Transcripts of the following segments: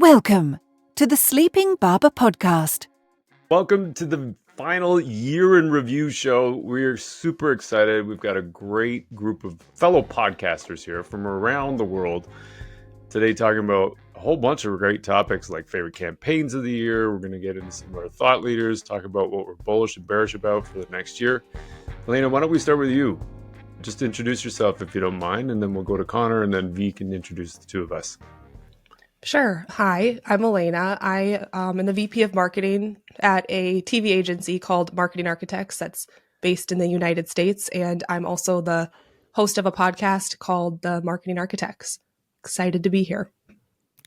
Welcome to the Sleeping Barber Podcast. Welcome to the final year in review show. We're super excited. We've got a great group of fellow podcasters here from around the world today talking about a whole bunch of great topics like favorite campaigns of the year. We're going to get into some of our thought leaders, talk about what we're bullish and bearish about for the next year. Elena, why don't we start with you? Just introduce yourself if you don't mind, and then we'll go to Conor, and then V can introduce the two of us. Sure. Hi, I'm Elena. I am the VP of Marketing at a TV agency called Marketing Architects that's based in the United States. And I'm also the host of a podcast called The Marketing Architects. Excited to be here.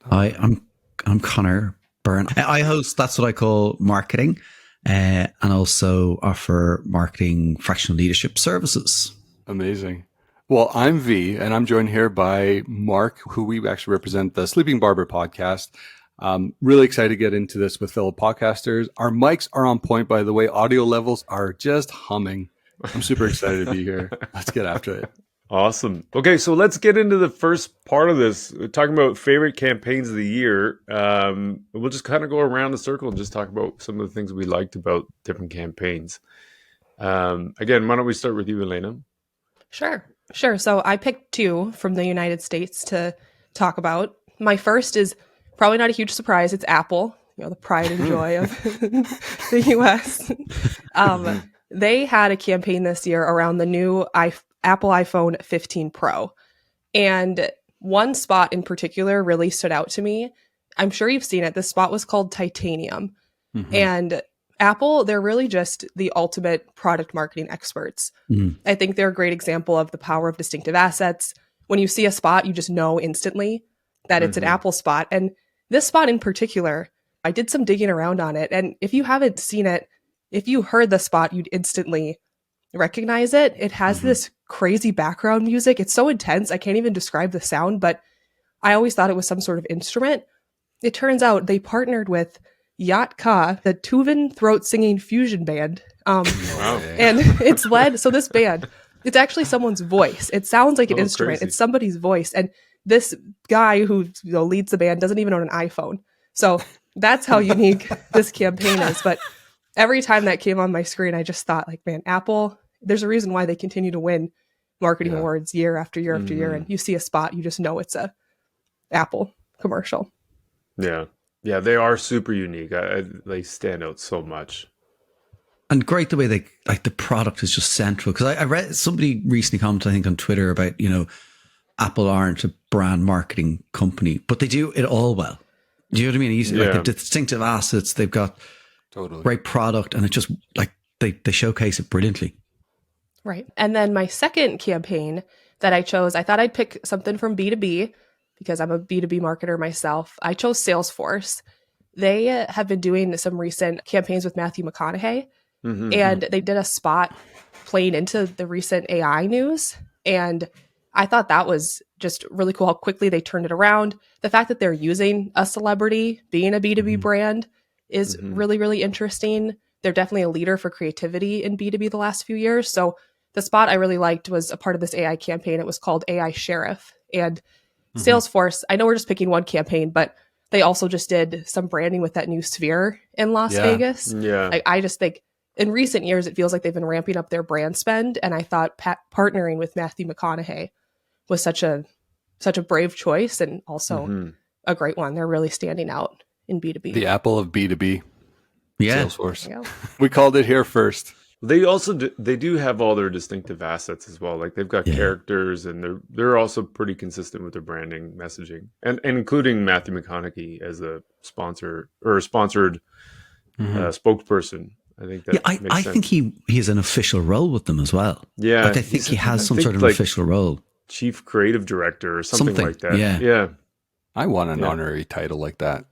Hi, I'm Conor Byrne. I host That's What I Call Marketing and also offer marketing fractional leadership services. Amazing. Well, I'm V, and I'm joined here by Marc, who we actually represent the Sleeping Barber podcast. Really excited to get into this with fellow podcasters. Our mics are on point, by the way. Audio levels are just humming. I'm super excited to be here. Let's get after it. Awesome. Okay, so let's get into the first part of this. We're talking about favorite campaigns of the year. We'll just kind of go around the circle and just talk about some of the things we liked about different campaigns. Again, why don't we start with you, Elena? Sure. So I picked two from the United States to talk about. My first is probably not a huge surprise. It's Apple, the pride and joy of the US. They had a campaign this year around the new Apple iPhone 15 Pro. And one spot in particular really stood out to me. I'm sure you've seen it. This spot was called Titanium. Mm-hmm. And Apple, they're really just the ultimate product marketing experts. I think they're a great example of the power of distinctive assets. When you see a spot, you just know instantly that it's an Apple spot. And this spot in particular, I did some digging around on it. And if you haven't seen it, if you heard the spot, you'd instantly recognize it. It has this crazy background music. It's so intense. I can't even describe the sound, but I always thought it was some sort of instrument. It turns out they partnered with Yatka, the Tuvan throat singing fusion band. Wow. And it's led, so this band, it's actually someone's voice. It sounds like an instrument. Crazy. It's somebody's voice. And this guy who leads the band doesn't even own an iPhone. So that's how unique this campaign is. But every time that came on my screen, I just thought, like, man, Apple, there's a reason why they continue to win marketing awards year after year after year. And you see a spot, you just know it's a Apple commercial. Yeah, they are super unique. They stand out so much. And great the way they, like, the product is just central. Because I read, somebody recently commented, I think, on Twitter about, Apple aren't a brand marketing company, but they do it all well. Do you know what I mean? Like the distinctive assets, they've got great product, and it just, like, they showcase it brilliantly. Right. And then my second campaign that I chose, I thought I'd pick something from B2B, because I'm a B2B marketer myself. I chose Salesforce. They have been doing some recent campaigns with Matthew McConaughey, and they did a spot playing into the recent AI news. And I thought that was just really cool how quickly they turned it around. The fact that they're using a celebrity being a B2B brand is really, really interesting. They're definitely a leader for creativity in B2B the last few years. So the spot I really liked was a part of this AI campaign. It was called AI Sheriff. And Salesforce, I know we're just picking one campaign, but they also just did some branding with that new Sphere in Las Vegas. Yeah. I just think in recent years, it feels like they've been ramping up their brand spend. And I thought partnering with Matthew McConaughey was such a brave choice, and also a great one. They're really standing out in B2B. The Apple of B2B. Yeah. Salesforce. Yeah. We called it here first. They also they do have all their distinctive assets as well. Like, they've got characters, and they're also pretty consistent with their branding messaging, and including Matthew McConaughey as a sponsor or a sponsored spokesperson. I think that makes sense. I think he has an official role with them as well. Yeah, like, I think he has some sort of official role, chief creative director or something like that. Yeah. I want an honorary title like that.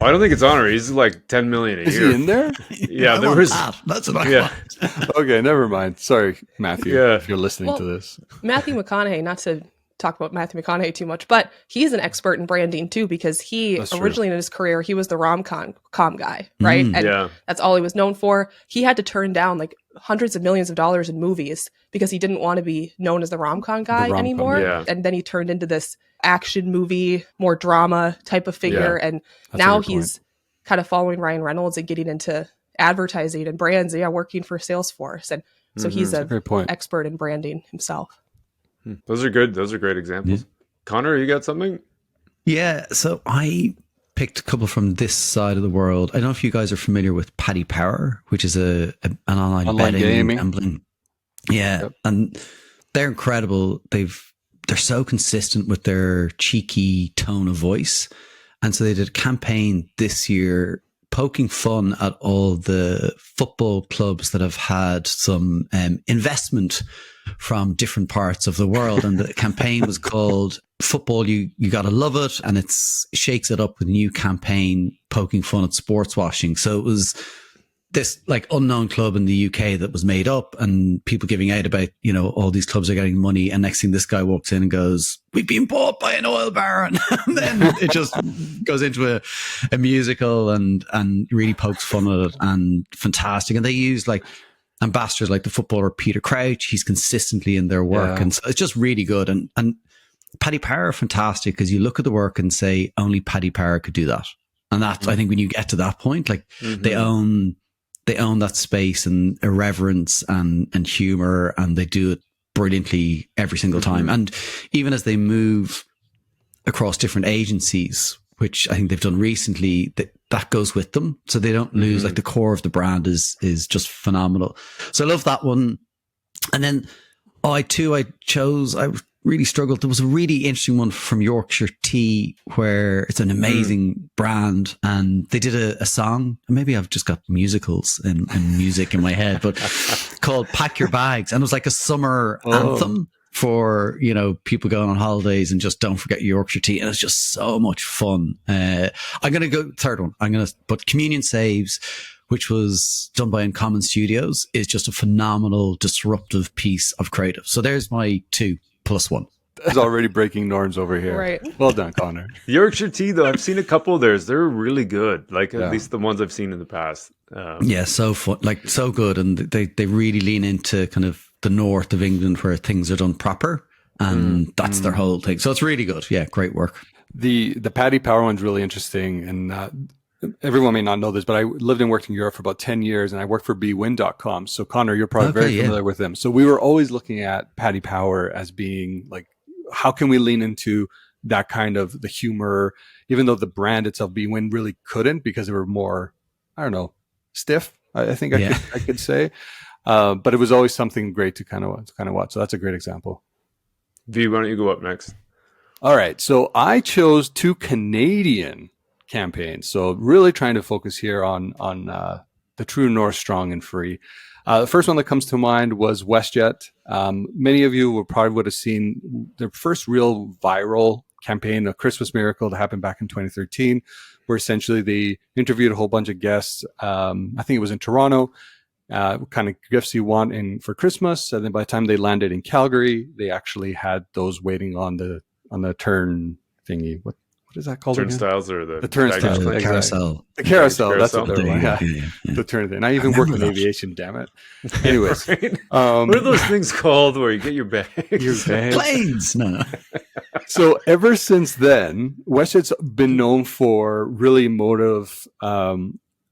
I don't think it's honorary. He's like 10 million a year. Is he in there? Yeah, there was. That's what I want. Okay, never mind. Sorry, Matthew, if you're listening to this. Matthew McConaughey, not to talk about Matthew McConaughey too much, but he's an expert in branding too, because he originally in his career, he was the rom-com guy, right? And that's all he was known for. He had to turn down like hundreds of millions of dollars in movies because he didn't want to be known as the rom-com guy rom-com, anymore. yeah. And then he turned into this action movie, more drama type of figure. Yeah, And that's now a good he's kind of following Ryan Reynolds and getting into advertising and brands, working for Salesforce. And so he's That's a great point. expert in branding himself. Those are good. Those are great examples. Connor, you got something? Yeah, so I picked a couple from this side of the world. I don't know if you guys are familiar with Paddy Power, which is an online betting gaming. gambling. Yeah, Yep. and they're incredible. They're so consistent with their cheeky tone of voice. And so they did a campaign this year poking fun at all the football clubs that have had some investment from different parts of the world. And the campaign was called Football, You Gotta Love It. And it shakes it up with a new campaign poking fun at sports washing. So it was this like unknown club in the UK that was made up and people giving out about, all these clubs are getting money. And next thing this guy walks in and goes, "We've been bought by an oil baron." And then it just goes into a musical and really pokes fun at it and fantastic. And they use like ambassadors like the footballer Peter Crouch. He's consistently in their work. Yeah. And so it's just really good. And Paddy Power are fantastic because you look at the work and say only Paddy Power could do that. And that's, I think when you get to that point, like they own that space and irreverence and humor, and they do it brilliantly every single time. And even as they move across different agencies, which I think they've done recently, that goes with them. So they don't lose, like the core of the brand is just phenomenal. So I love that one. And then I really struggled. There was a really interesting one from Yorkshire Tea where it's an amazing brand and they did a song. Maybe I've just got musicals and music in my head, but called Pack Your Bags. And it was like a summer anthem for, people going on holidays and just don't forget Yorkshire Tea. And it's just so much fun. I'm going to go third one. But Communion Saves, which was done by Uncommon Studios, is just a phenomenal disruptive piece of creative. So there's my 2+1. That's already breaking norms over here. Right. Well done, Connor. Yorkshire Tea, though, I've seen a couple of theirs. They're really good. Like at least the ones I've seen in the past. Yeah, so fun, like so good. And they really lean into kind of the north of England where things are done proper. And that's their whole thing. So it's really good. Yeah, great work. The Paddy Power one's really interesting. And everyone may not know this, but I lived and worked in Europe for about 10 years and I worked for bwin.com. So Connor, you're probably very familiar with them. So we were always looking at Paddy Power as being like, how can we lean into that kind of the humor, even though the brand itself, bwin, really couldn't because they were more, I don't know, stiff, I think I could say. But it was always something great to kind of watch. So that's a great example. V, why don't you go up next? All right. So I chose 2 Canadian campaigns. So really trying to focus here on the True North Strong and Free. The first one that comes to mind was WestJet. Many of you would have seen their first real viral campaign, A Christmas Miracle, that happened back in 2013, where essentially they interviewed a whole bunch of guests. I think it was in Toronto, what kind of gifts you want for Christmas. And then by the time they landed in Calgary, they actually had those waiting on the turn thingy. What is that called? Turnstiles or the turnstiles, baggage claim? Carousel. The carousel. That's what Carousel. they're like. Yeah. Yeah. The turn thing. I even worked in aviation, damn it. Anyways. Right? What are those things called where you get your bags? Your bags. Planes. No. So ever since then, WestJet's been known for really emotive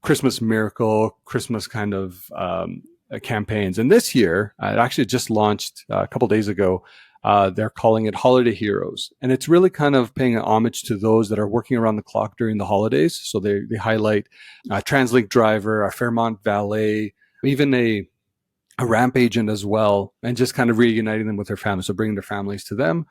Christmas miracle, Christmas kind of campaigns. And this year, it actually just launched a couple days ago. They're calling it Holiday Heroes. And it's really kind of paying homage to those that are working around the clock during the holidays. So they highlight a TransLink driver, a Fairmont valet, even a ramp agent as well, and just kind of reuniting them with their families. So bringing their families to them.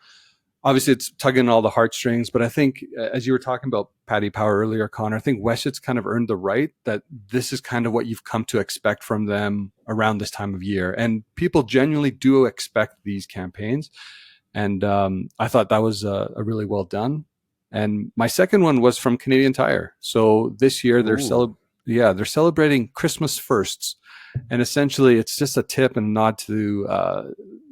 Obviously, it's tugging all the heartstrings, but I think as you were talking about Paddy Power earlier, Connor, I think WestJet's kind of earned the right that this is kind of what you've come to expect from them around this time of year. And people genuinely do expect these campaigns. And I thought that was a really well done. And my second one was from Canadian Tire. So this year they're celebrating Christmas firsts. And essentially it's just a tip and a nod to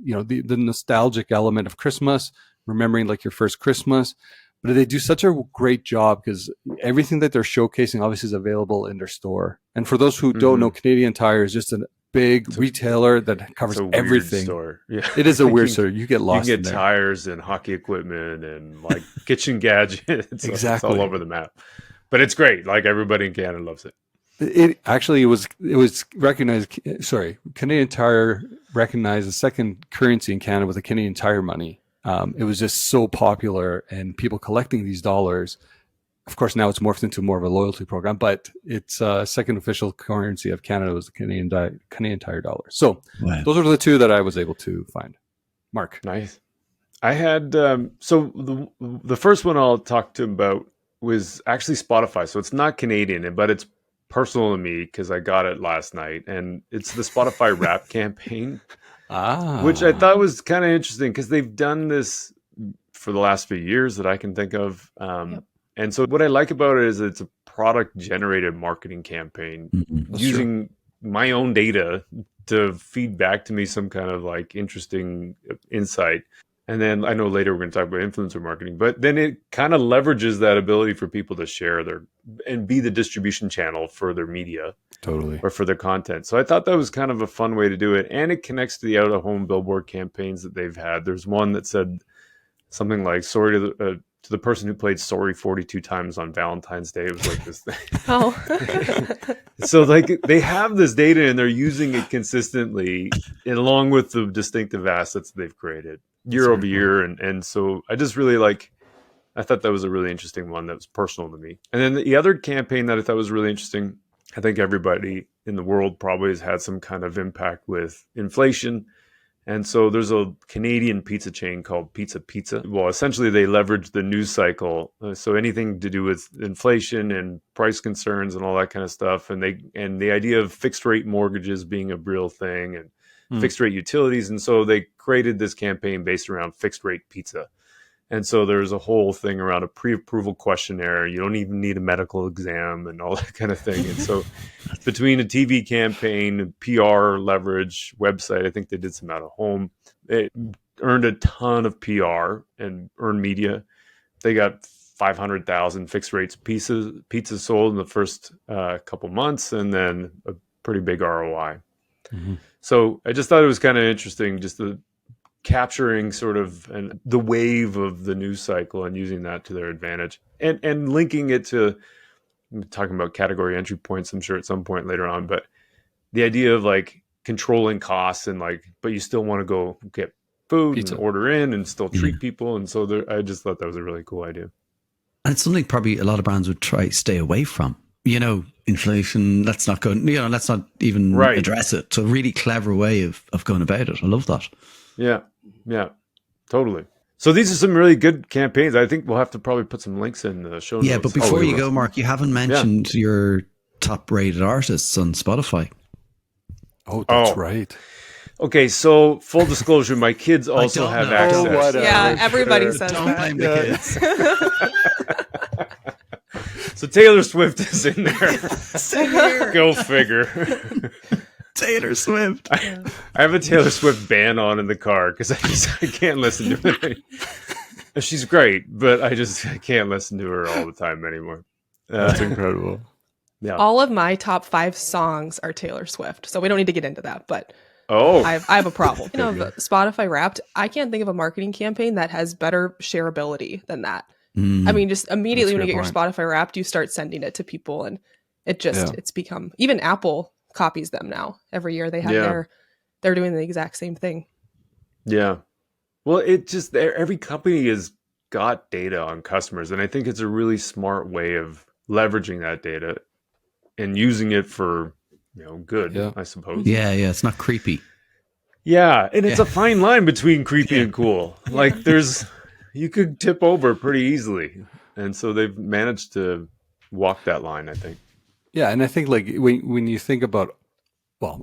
the nostalgic element of Christmas, remembering like your first Christmas. But they do such a great job because everything that they're showcasing obviously is available in their store. And for those who don't know, Canadian Tire is just big retailer that covers It's a weird everything. store. Yeah. It is a weird store. You get lost You in can get there. tires and hockey equipment and like kitchen gadgets. It's Exactly. all over the map. But it's great. Like everybody in Canada loves it. It actually was recognized. Sorry, Canadian Tire recognized the second currency in Canada with the Canadian Tire money. It was just so popular, and people collecting these dollars. Of course, now it's morphed into more of a loyalty program, but its second official currency of Canada was the Canadian Tire dollar. So those are the two that I was able to find. Mark, Nice. I had so the first one I'll talk to about was actually Spotify. So it's not Canadian, but it's personal to me because I got it last night, and it's the Spotify Wrap campaign, which I thought was kind of interesting because they've done this for the last few years that I can think of. And so what I like about it is it's a product generated marketing campaign using my own data to feed back to me some kind of like interesting insight. And then I know later we're going to talk about influencer marketing, but then it kind of leverages that ability for people to share and be the distribution channel for their media. Totally. Or for their content. So I thought that was kind of a fun way to do it. And it connects to the out of home billboard campaigns that they've had. There's one that said something like, sorry to the person who played sorry 42 times on Valentine's Day. It was like this thing. Oh. So like they have this data and they're using it consistently along with the distinctive assets they've created year over year. And so I just really I thought that was a really interesting one that was personal to me. And then the other campaign that I thought was really interesting, I think everybody in the world probably has had some kind of impact with inflation. And so there's a Canadian pizza chain called Pizza Pizza. Well, essentially they leverage the news cycle. So anything to do with inflation and price concerns and all that kind of stuff. And the idea of fixed rate mortgages being a real thing and fixed rate utilities. And so they created this campaign based around fixed rate pizza. And so there's a whole thing around a pre-approval questionnaire. You don't even need a medical exam and all that kind of thing. And so between a TV campaign, PR leverage, website, I think they did some out of home. It earned a ton of PR and earned media. They got 500,000 fixed rates pizzas sold in the first couple months, and then a pretty big ROI. So I just thought it was kind of interesting, just capturing sort of the wave of the news cycle and using that to their advantage and linking it to talking about category entry points, I'm sure at some point later on, but the idea of like controlling costs and but you still want to go get food and order in and still treat people. And so I just thought that was a really cool idea. And it's something probably a lot of brands would try to stay away from. Inflation, let's not go, let's not even address it. So a really clever way of going about it. I love that. Yeah, totally. So these are some really good campaigns. I think we'll have to probably put some links in the show notes. Yeah, but before you go, Mark, you haven't mentioned your top-rated artists on Spotify. Oh, that's right. Okay, so full disclosure, my kids also have access. Yeah, everybody says Don't that. blame the kids. So Taylor Swift is in there. Go figure. Taylor Swift. I have a Taylor Swift ban on in the car because I can't listen to it. She's great, but I can't listen to her all the time anymore. That's incredible. Yeah. All of my top 5 songs are Taylor Swift, so we don't need to get into that. But I have a problem. Spotify Wrapped. I can't think of a marketing campaign that has better shareability than that. I mean, just immediately when you get your Spotify Wrapped, you start sending it to people, and it's become, even Apple copies them now. Every year they have they're doing the exact same thing. Yeah. Well, every company has got data on customers, and I think it's a really smart way of leveraging that data and using it for good, I suppose. Yeah, it's not creepy. Yeah, and it's a fine line between creepy and cool. Like you could tip over pretty easily, and so they've managed to walk that line, I think. Yeah, and I think when you think about,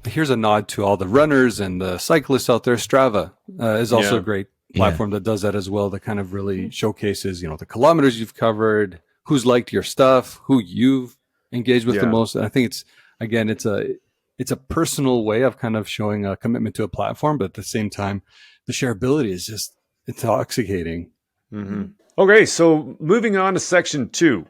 here's a nod to all the runners and the cyclists out there. Strava is also a great platform that does that as well. That kind of really showcases, the kilometers you've covered, who's liked your stuff, who you've engaged with the most. And I think it's a personal way of kind of showing a commitment to a platform, but at the same time, the shareability is just intoxicating. Mm-hmm. Okay, so moving on to section 2.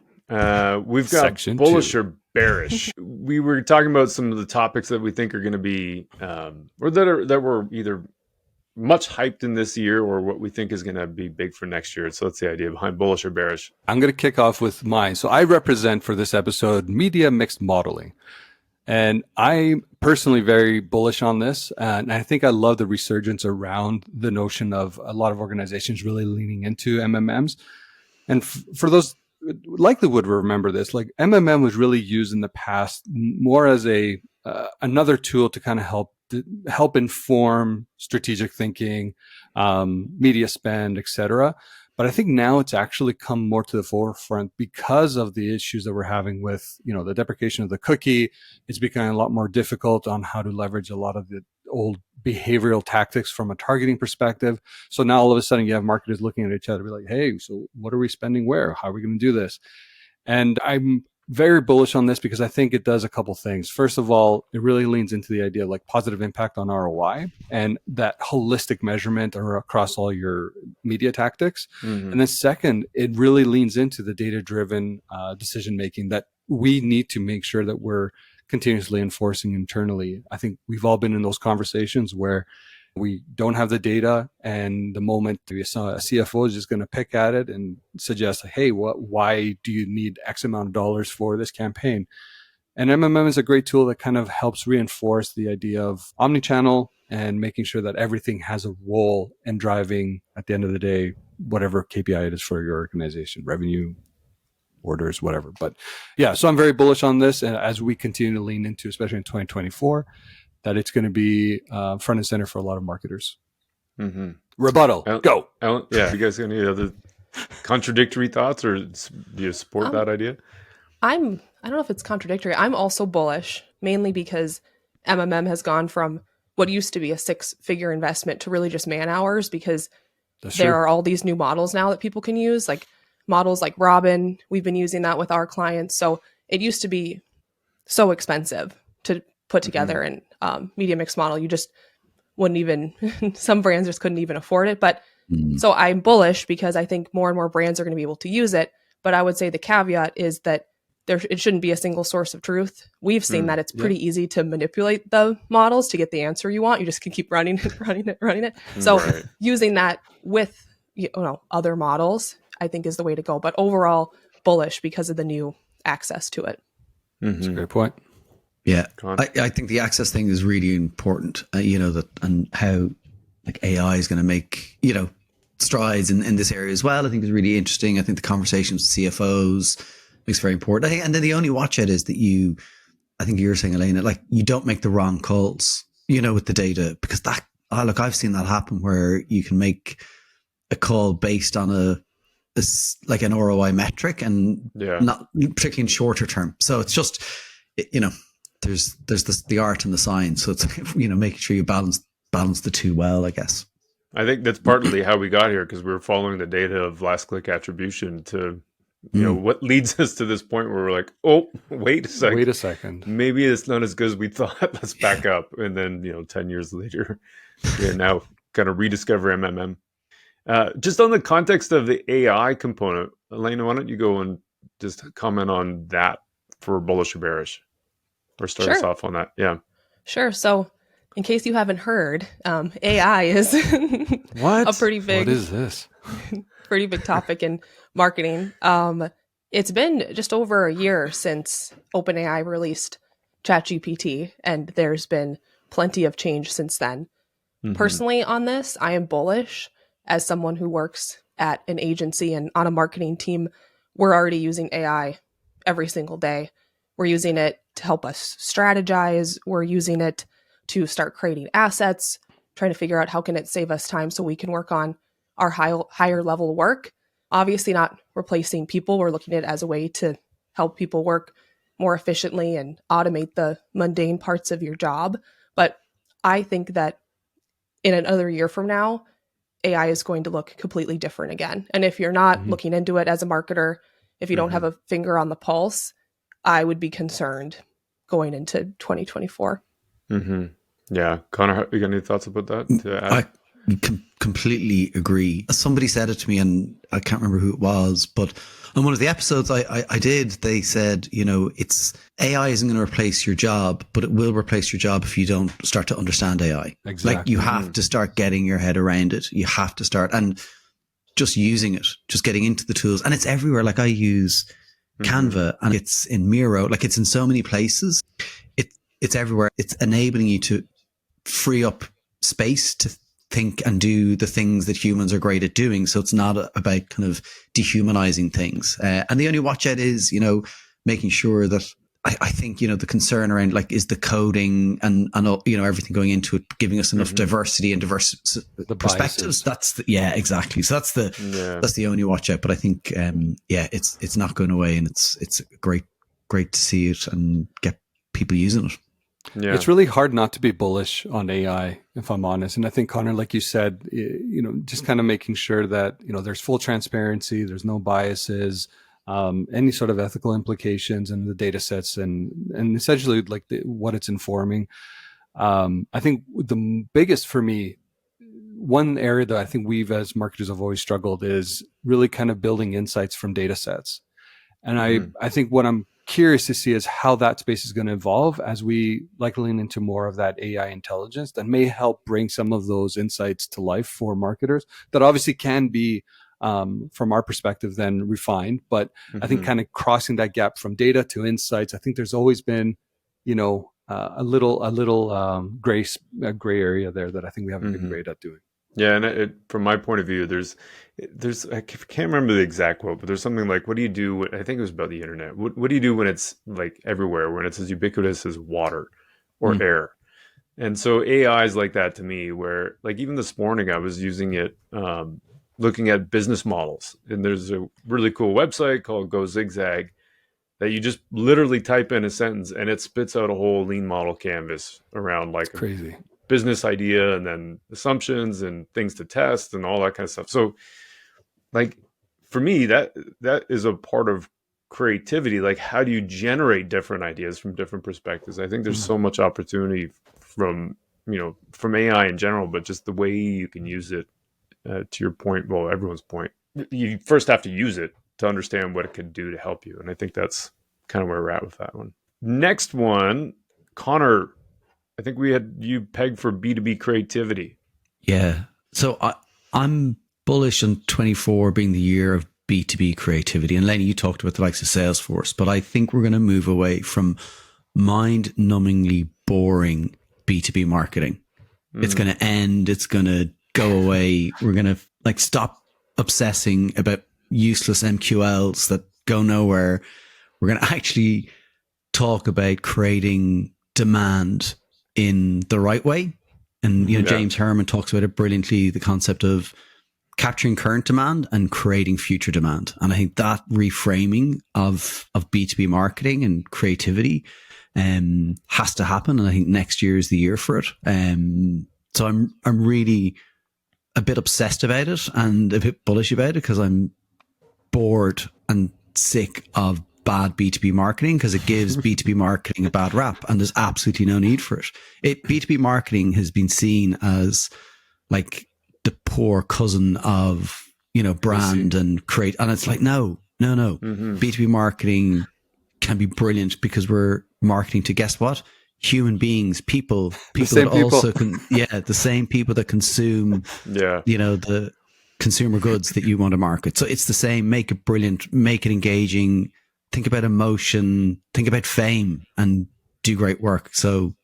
We've got Section Bullish 2. or bearish. We were talking about some of the topics that we think are going to be, or that were either much hyped in this year or what we think is going to be big for next year. So that's the idea behind bullish or bearish. I'm going to kick off with mine. So I represent for this episode media mixed modeling. And I'm personally very bullish on this. And I think I love the resurgence around the notion of a lot of organizations really leaning into MMMs. And for those likely would remember this, like MMM was really used in the past more as a another tool to kind of help inform strategic thinking, media spend, etc. But I think now it's actually come more to the forefront because of the issues that we're having with, the deprecation of the cookie. It's becoming a lot more difficult on how to leverage a lot of the old behavioral tactics from a targeting perspective. So now all of a sudden you have marketers looking at each other, be like, hey, so what are we spending where? How are we going to do this? And I'm very bullish on this because I think it does a couple things. First of all, it really leans into the idea of like positive impact on ROI and that holistic measurement or across all your media tactics. Mm-hmm. And then second, it really leans into the data-driven decision making that we need to make sure that we're continuously enforcing internally. I think we've all been in those conversations where we don't have the data, and the moment a CFO is just going to pick at it and suggest, hey, why do you need X amount of dollars for this campaign? And MMM is a great tool that kind of helps reinforce the idea of omnichannel and making sure that everything has a role in driving, at the end of the day, whatever KPI it is for your organization, revenue, orders, whatever. But yeah, so I'm very bullish on this. And as we continue to lean into, especially in 2024, that it's going to be front and center for a lot of marketers. Mm-hmm. Rebuttal, go. Yeah, you guys got any other contradictory thoughts, or do you support that idea? I don't know if it's contradictory. I'm also bullish, mainly because MMM has gone from what used to be a 6-figure investment to really just man hours, because there are all these new models now that people can use, like models like Robin. We've been using that with our clients. So it used to be so expensive to put together and media mix model. You just wouldn't even, some brands just couldn't even afford it. But so I'm bullish because I think more and more brands are going to be able to use it. But I would say the caveat is that it shouldn't be a single source of truth. We've seen that it's pretty easy to manipulate the models to get the answer you want. You just can keep running it. So using that with other models, I think is the way to go. But overall, bullish because of the new access to it. That's a great point. Yeah, I think the access thing is really important, and how like AI is going to make, strides in this area as well. I think is really interesting. I think the conversations with CFOs is very important. I think, and then the only watch out is that I think you were saying, Elena, like you don't make the wrong calls, with the data, because I've seen that happen where you can make a call based on like an ROI metric and not particularly in shorter term. So it's just, there's the art and the science. So it's, making sure you balance the two well, I guess. I think that's partly how we got here, because we were following the data of last click attribution to, what leads us to this point where we're like, oh, wait a second. Maybe it's not as good as we thought. Let's back up. And then, 10 years later, we're now kind of rediscover MMM. Just on the context of the AI component, Elena, why don't you go and just comment on that for bullish or bearish? Or start us off on that. Yeah. Sure. So in case you haven't heard, AI is a pretty big, what is this? pretty big topic in marketing. It's been just over a year since OpenAI released ChatGPT, and there's been plenty of change since then. Personally on this, I am bullish. As someone who works at an agency and on a marketing team, we're already using AI every single day. We're using it to help us strategize. We're using it to start creating assets, trying to figure out how can it save us time so we can work on our higher level work. Obviously not replacing people. We're looking at it as a way to help people work more efficiently and automate the mundane parts of your job. But I think that in another year from now, AI is going to look completely different again. And if you're not looking into it as a marketer, if you don't have a finger on the pulse, I would be concerned going into 2024. Yeah. Connor, you got any thoughts about that to add? Completely agree. Somebody said it to me, and I can't remember who it was, but on one of the episodes I did, they said, it's AI isn't going to replace your job, but it will replace your job if you don't start to understand AI. Exactly. Like, you have to start getting your head around it. You have to start and just using it, just getting into the tools. And it's everywhere. Like, I use Canva, and it's in Miro. Like, it's in so many places. It's everywhere. It's enabling you to free up space to think and do the things that humans are great at doing. So it's not about kind of dehumanizing things. And the only watch out is, making sure that I think, the concern around, like, is the coding and everything going into it, giving us enough diversity and diverse perspectives. Biases. Exactly. So that's the only watch out. But I think, it's not going away, and it's great to see it and get people using it. Yeah. It's really hard not to be bullish on AI, if I'm honest. And I think, Conor, like you said, just kind of making sure that, there's full transparency, there's no biases, any sort of ethical implications in the data sets, and essentially like what it's informing. I think the biggest for me, one area that I think we've as marketers have always struggled is really kind of building insights from data sets. And I think what I'm curious to see is how that space is going to evolve as we lean into more of that AI intelligence that may help bring some of those insights to life for marketers that obviously can be, from our perspective, then refined. But I think kind of crossing that gap from data to insights, I think there's always been, a little gray area there that I think we haven't been great at doing. Yeah, and from my point of view, there's I can't remember the exact quote, but there's something like, "What do you do?" I think it was about the internet. What do you do when it's like everywhere, when it's as ubiquitous as water or air? And so AI is like that to me, where like even this morning I was using it, looking at business models, and there's a really cool website called Go Zigzag that you just literally type in a sentence and it spits out a whole lean model canvas around like Crazy business idea and then assumptions and things to test and all that kind of stuff. So like for me, that is a part of creativity. Like, how do you generate different ideas from different perspectives? I think there's so much opportunity from AI in general, but just the way you can use it, to your point, well, everyone's point, you first have to use it to understand what it could do to help you. And I think that's kind of where we're at with that one. Next one, Conor, I think we had you pegged for B2B creativity. Yeah. So I'm bullish on 24 being the year of B2B creativity. And Elena, you talked about the likes of Salesforce, but I think we're going to move away from mind-numbingly boring B2B marketing. It's going to end. It's going to go away. We're going to stop obsessing about useless MQLs that go nowhere. We're going to actually talk about creating demand in the right way. And, James Herman talks about it brilliantly, the concept of capturing current demand and creating future demand. And I think that reframing of B2B marketing and creativity has to happen. And I think next year is the year for it. So I'm really a bit obsessed about it and a bit bullish about it because I'm bored and sick of bad B2B marketing because it gives B2B marketing a bad rap, and there's absolutely no need for it. B2B marketing has been seen as like the poor cousin of, brand and create. And it's like, no. B2B marketing can be brilliant because we're marketing to, guess what? Human beings, people that also the same people that consume, the consumer goods that you want to market. So it's the same. Make it brilliant, make it engaging. Think about emotion, think about fame, and do great work. So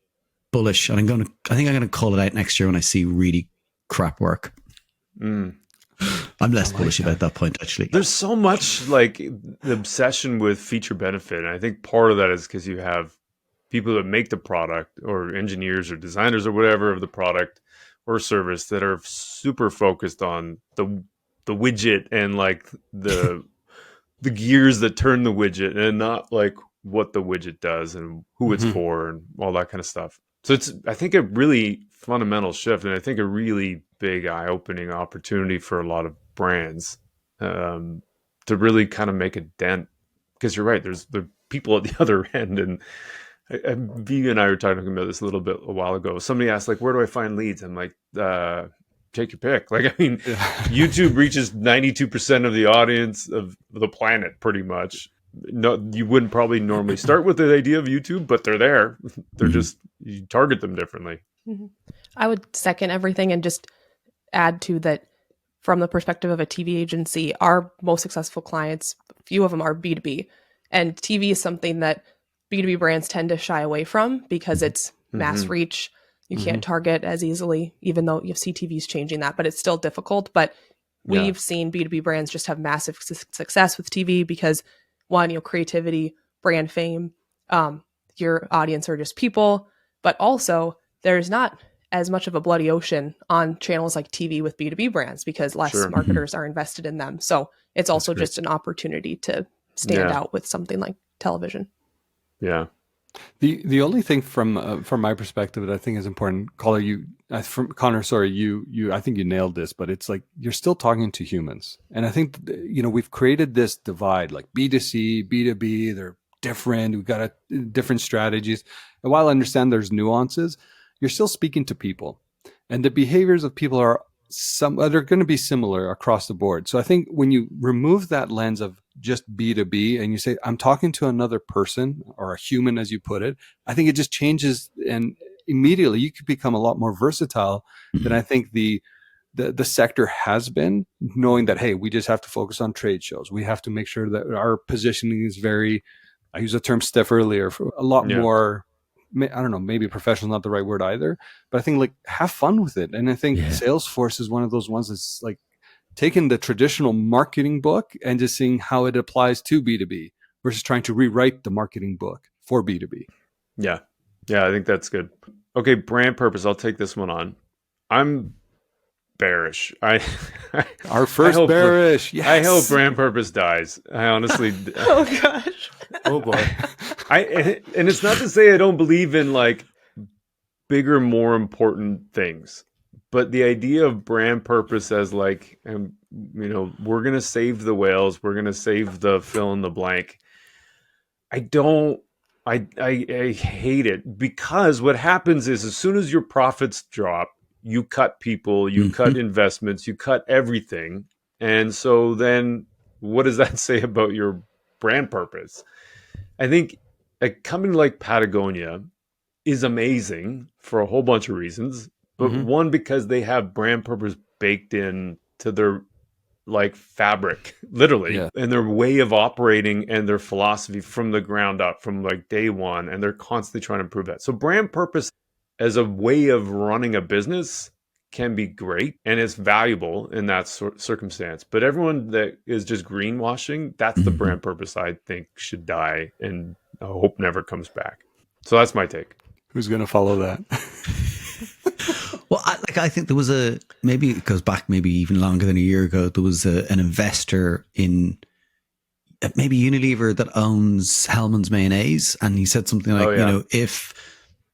bullish. And I think I'm going to call it out next year when I see really crap work. I'm less bullish about that point, actually. There's so much like the obsession with feature benefit. And I think part of that is because you have people that make the product, or engineers or designers or whatever of the product or service, that are super focused on the widget and like the the gears that turn the widget, and not like what the widget does and who it's for and all that kind of stuff. So it's, I think, a really fundamental shift, and I think a really big eye-opening opportunity for a lot of brands to really kind of make a dent. Because you're right, there's the people at the other end, and V and I were talking about this a little bit a while ago. Somebody asked, like, where do I find leads? I'm like, take your pick. Like, I mean, YouTube reaches 92% of the audience of the planet, pretty much. No, you wouldn't probably normally start with the idea of YouTube, but they're there. They're just, you target them differently. I would second everything and just add to that from the perspective of a TV agency, our most successful clients, few of them are B2B. And TV is something that B2B brands tend to shy away from because it's mass reach. You can't target as easily, even though you see TV's changing that, but it's still difficult. But we've seen B2B brands just have massive success with TV because one, creativity, brand fame, your audience are just people, but also there's not as much of a bloody ocean on channels like TV with B2B brands because less marketers are invested in them. So it's also just an opportunity to stand out with something like television. Yeah. The only thing from my perspective that I think is important, Connor, I think you nailed this, but it's like you're still talking to humans, and I think we've created this divide, like B2C, B2B. They're different. We've got different strategies, and while I understand there's nuances, you're still speaking to people, and the behaviors of people are they're going to be similar across the board. So I think when you remove that lens of just B2B and you say, I'm talking to another person or a human, as you put it, I think it just changes, and immediately you could become a lot more versatile than I think the sector has been, knowing that, hey, we just have to focus on trade shows. We have to make sure that our positioning is very, I used the term stiff earlier, for a lot more, I don't know, maybe professional, not the right word either, but I think like have fun with it. And I think Salesforce is one of those ones that's like taking the traditional marketing book and just seeing how it applies to B2B versus trying to rewrite the marketing book for B2B. Yeah. Yeah, I think that's good. Okay, brand purpose. I'll take this one on. I'm bearish. Our first bearish. Yes. I hope brand purpose dies. I honestly. Oh gosh. Oh boy. And it's not to say I don't believe in like bigger, more important things, but the idea of brand purpose as like, we're going to save the whales, we're going to save the fill in the blank. I hate it, because what happens is as soon as your profits drop, you cut people, you cut investments, you cut everything. And so then what does that say about your brand purpose? I think a company like Patagonia is amazing for a whole bunch of reasons, but one, because they have brand purpose baked in to their like fabric, literally, and their way of operating and their philosophy from the ground up, from like day one, and they're constantly trying to improve that. So brand purpose as a way of running a business can be great and it's valuable in that circumstance. But everyone that is just greenwashing, that's the brand purpose I think should die and I hope never comes back. So that's my take. Who's going to follow that? Well, I think there was maybe it goes back maybe even longer than a year ago, there was an investor in maybe Unilever that owns Hellmann's mayonnaise. And he said something like, if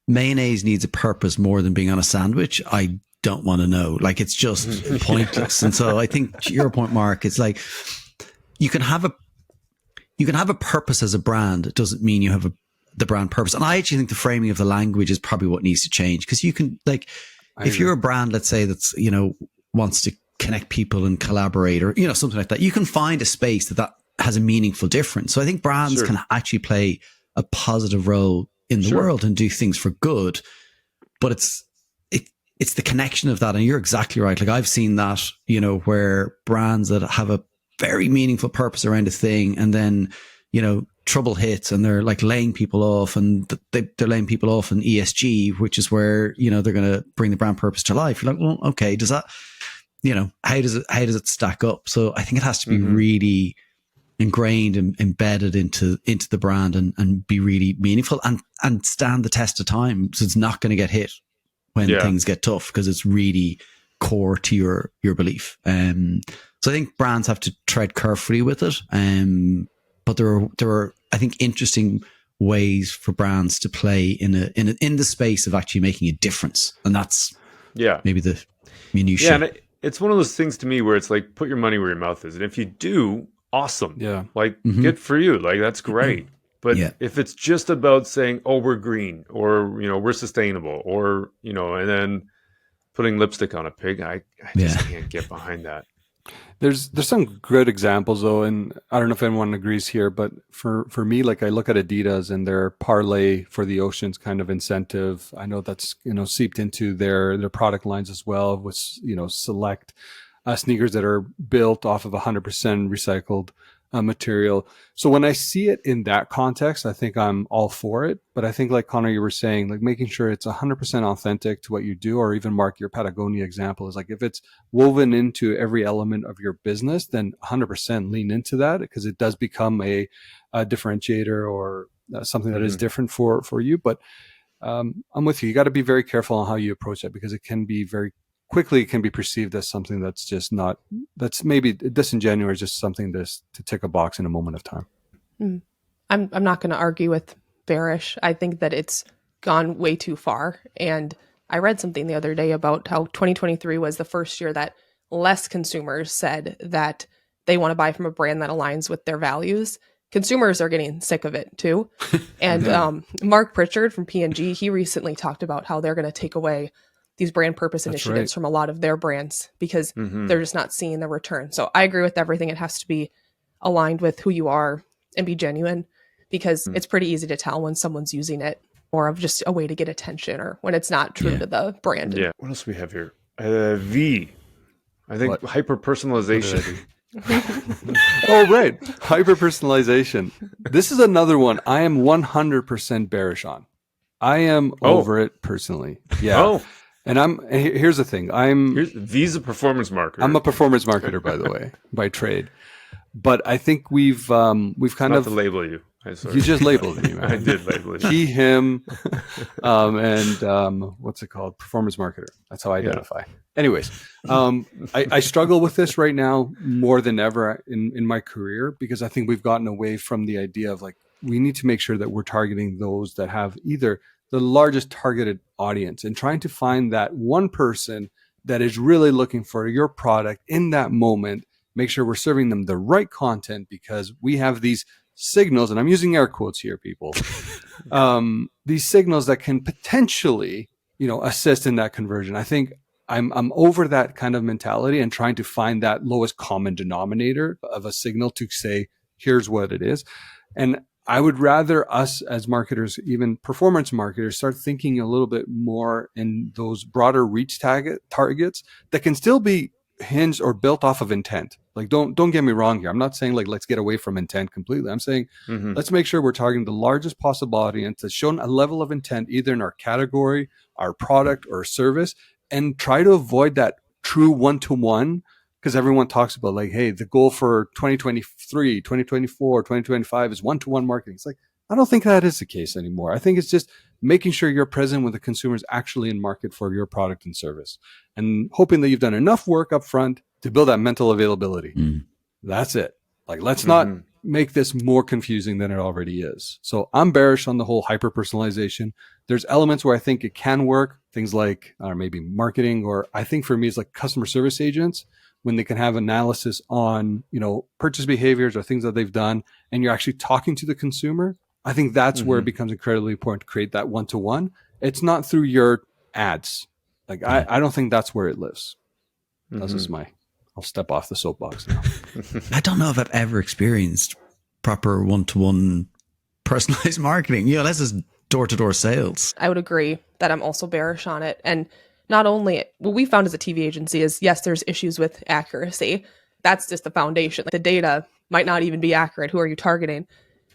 mayonnaise needs a purpose more than being on a sandwich, I don't want to know. Like, it's just pointless. And so I think to your point, Mark, it's like you can have a purpose as a brand. It doesn't mean you have the brand purpose. And I actually think the framing of the language is probably what needs to change, because you can, like, if you're a brand, let's say that's, wants to connect people and collaborate or, something like that, you can find a space that has a meaningful difference. So I think brands can actually play a positive role in the world and do things for good, but it's the connection of that. And you're exactly right. Like, I've seen that, where brands that have a very meaningful purpose around a thing, and then, trouble hits and they're like laying people off, and they're laying people off in ESG, which is where, they're going to bring the brand purpose to life. You're like, well, okay, does that, how does it stack up? So I think it has to be really ingrained and embedded into the brand and be really meaningful and stand the test of time. So it's not going to get hit when things get tough, because it's really core to your belief. So I think brands have to tread carefully with it. But there are, I think, interesting ways for brands to play in the space of actually making a difference. And that's maybe the minutiae. Yeah, and it's one of those things to me where it's like, put your money where your mouth is. And if you do, awesome. Yeah. Like, good for you. Like, that's great. But if it's just about saying, oh, we're green, or, we're sustainable, or, and then putting lipstick on a pig. I just can't get behind that. There's some good examples though, and I don't know if anyone agrees here, but for me, like I look at Adidas and their parlay for the oceans kind of incentive. I know that's seeped into their product lines as well, with select sneakers that are built off of 100% recycled material. So when I see it in that context, I think I'm all for it. But I think, like Conor, you were saying, like making sure it's 100% authentic to what you do, or even Marc, your Patagonia example is like, if it's woven into every element of your business, then 100% lean into that, because it does become a differentiator or something that is different for you. But I'm with you. You got to be very careful on how you approach it, because it can be quickly can be perceived as something that's just not, that's maybe disingenuous, just something to tick a box in a moment of time. I'm not going to argue with Bearish. I think that it's gone way too far. And I read something the other day about how 2023 was the first year that less consumers said that they want to buy from a brand that aligns with their values. Consumers are getting sick of it too. And Mark Pritchard from P&G, he recently talked about how they're going to take away these brand purpose initiatives from a lot of their brands, because they're just not seeing the return. So I agree with everything. It has to be aligned with who you are and be genuine, because it's pretty easy to tell when someone's using it more of just a way to get attention, or when it's not true to the brand. Yeah. What else do we have here? V. I think hyper personalization. Oh, right. Hyper personalization. This is another one I am 100% bearish on. I am over it personally. Yeah. And here's the thing. V's a performance marketer. I'm a performance marketer, by the way, by trade. But I think we've kind Not to label you. You just labeled me, man. I did label you. He, him, and what's it called? Performance marketer. That's how I identify. Anyways, I struggle with this right now more than ever in my career, because I think we've gotten away from the idea of like, we need to make sure that we're targeting those that have either the largest targeted audience, and trying to find that one person that is really looking for your product in that moment. Make sure we're serving them the right content, because we have these signals, and I'm using air quotes here, people, these signals that can potentially, assist in that conversion. I think I'm over that kind of mentality and trying to find that lowest common denominator of a signal to say, here's what it is. And I would rather us as marketers, even performance marketers, start thinking a little bit more in those broader reach targets that can still be hinged or built off of intent. Like, don't get me wrong here. I'm not saying like, let's get away from intent completely. I'm saying, let's make sure we're targeting the largest possible audience that's shown a level of intent, either in our category, our product, or service, and try to avoid that true one-to-one. Because everyone talks about like, hey, the goal for 2023, 2024, 2025 is one-to-one marketing. It's like, I don't think that is the case anymore. I think it's just making sure you're present when the consumers actually in market for your product and service, and hoping that you've done enough work up front to build that mental availability. That's it. Like, let's not make this more confusing than it already is. So I'm bearish on the whole hyper personalization. There's elements where I think it can work. Things like maybe marketing, or I think for me, it's like customer service agents, when they can have analysis on, purchase behaviors or things that they've done, and you're actually talking to the consumer. I think that's where it becomes incredibly important to create that one-to-one. It's not through your ads. Like, I don't think that's where it lives. That's just I'll step off the soapbox now. I don't know if I've ever experienced proper one-to-one personalized marketing. This is door-to-door sales. I would agree that I'm also bearish on it. And not only, what we found as a TV agency is, yes, there's issues with accuracy. That's just the foundation. Like, the data might not even be accurate. Who are you targeting?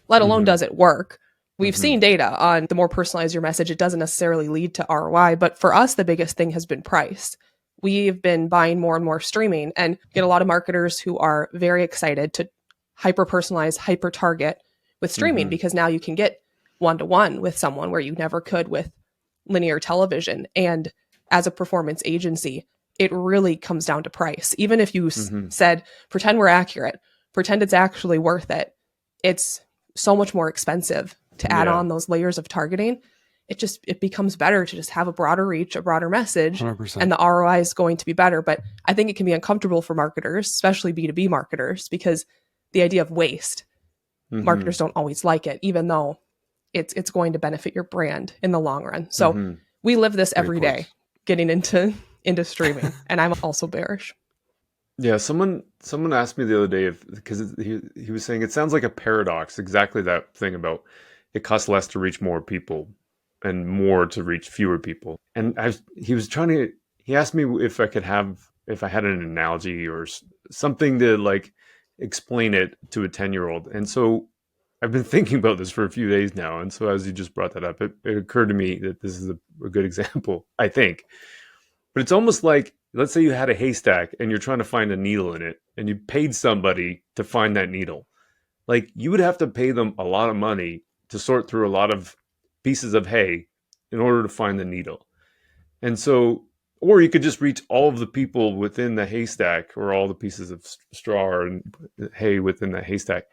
Let alone does it work? We've seen data on the more personalized your message, it doesn't necessarily lead to ROI. But for us, the biggest thing has been price. We've been buying more and more streaming, and get a lot of marketers who are very excited to hyper personalize, hyper target with streaming, because now you can get one-to-one with someone where you never could with linear television. And as a performance agency, it really comes down to price. Even if you said, pretend we're accurate, pretend it's actually worth it, it's so much more expensive to add on those layers of targeting. It becomes better to just have a broader reach, a broader message, 100%. And the ROI is going to be better. But I think it can be uncomfortable for marketers, especially B2B marketers, because the idea of waste, marketers don't always like it, even though it's going to benefit your brand in the long run. So we live this every day, getting into into streaming. And I'm also bearish. Yeah, someone asked me the other day because he was saying it sounds like a paradox, exactly that thing about it costs less to reach more people and more to reach fewer people. And he asked me if I had an analogy or something to like explain it to a 10-year-old. And so I've been thinking about this for a few days now. And so as you just brought that up, it occurred to me that this is a good example, I think. But it's almost like, let's say you had a haystack and you're trying to find a needle in it and you paid somebody to find that needle. Like you would have to pay them a lot of money to sort through a lot of pieces of hay in order to find the needle. And so, or you could just reach all of the people within the haystack or all the pieces of straw and hay within the haystack.